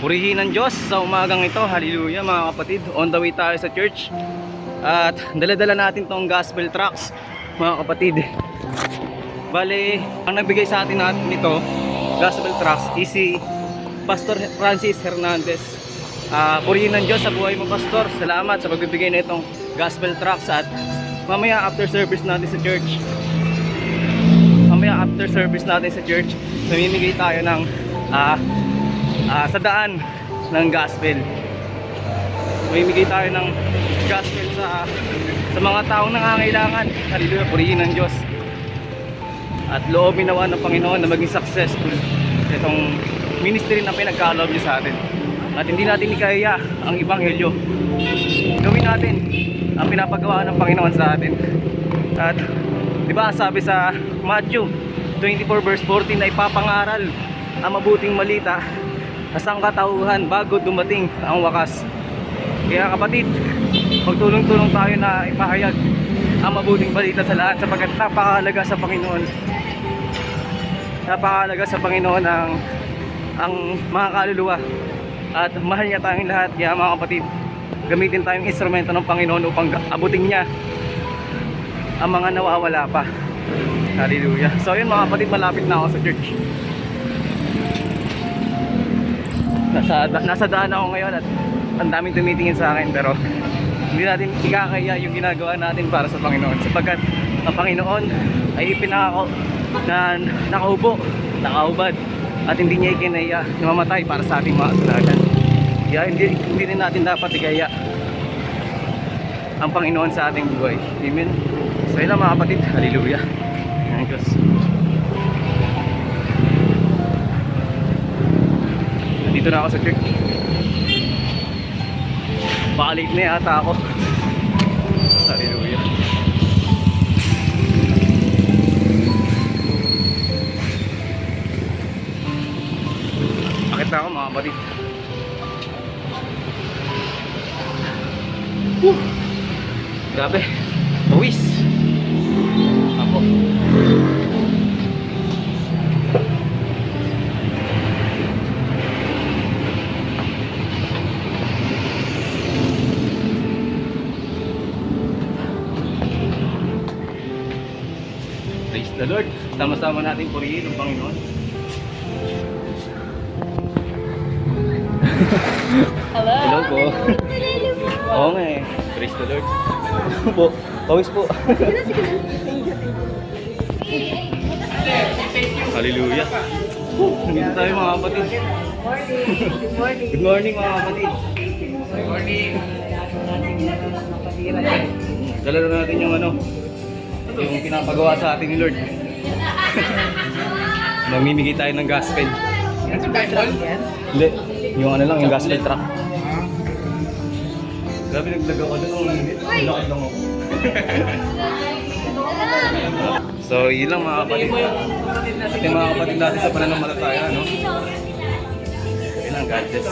Purihin ng Diyos sa umagang ito. Hallelujah mga kapatid. On the way tayo sa church. At dala-dala natin tong gospel tracts mga kapatid. Bale, ang nagbigay sa atin nito gospel tracts is si Pastor Francis Hernandez. Purihin ng Diyos sa buhay mo, Pastor. Salamat sa pagbibigay na itong gospel tracts. At mamaya after service natin sa church, namimigay tayo ng sa daan ng gospel. Mamimigay tayo ng gospel sa mga taong nangangailangan. Hallelujah, purihin ng Diyos. At loobin nawa ng Panginoon na maging successful itong ministry na pinagkaloob niya sa atin. At hindi natin ikaya ang ebanghelyo. Gawin natin ang pinapagawa ng Panginoon sa atin. At diba sabi sa Matthew 24 verse 14 na ipapangaral ang mabuting balita sa sangkatauhan bago dumating ang wakas. Kaya kapatid, magtulong-tulong tayo na ipahayag ang mabuting balita sa lahat, sapagkat napakahalaga sa Panginoon. Napakahalaga sa Panginoon ang mga kaluluwa. At mahal niya tayong lahat. Kaya mga kapatid, gamitin tayong instrumento ng Panginoon upang abutin niya ang mga nawawala pa. Hallelujah. So yun mga kapatid, malapit na ako sa church. Nasa daan ako ngayon at ang daming tumitingin sa akin, pero hindi natin ikakaya yung ginagawa natin para sa Panginoon, sapagkat ang Panginoon ay ipinangako na nakaubad at hindi niya ikinaya na mamatay para sa ating mga kasalanan. Kaya hindi rin natin dapat ikaya ang Panginoon sa ating buhay. Amen. So yun lang mga kapatid. Hallelujah. Ang Diyos. Nandito na ako sa church. Baka late na yata ako. Hallelujah. Akit na ako mga kapatid. Grabe. Pawis. Ako. Praise the Lord. Sama-sama natin purihin ang Panginoon. Hello. Hello po. Oo nga eh. Praise the Lord. Po. Pawis po. Hallelujah. Nandito tayo mga kapatid. Good morning. Good morning mga kapatid. Good morning. Dala na natin yung yung pinapagawa sa atin ni Lord. Mamimigay tayo ng gospel. Hindi, yung lang, yung gospel track. Grabe, naglaga ko doon ang minute. Lakad lang ako. So, yun lang mga kapatid. At yung mga kapatid natin sa pananampalataya, no? Yun lang, God bless.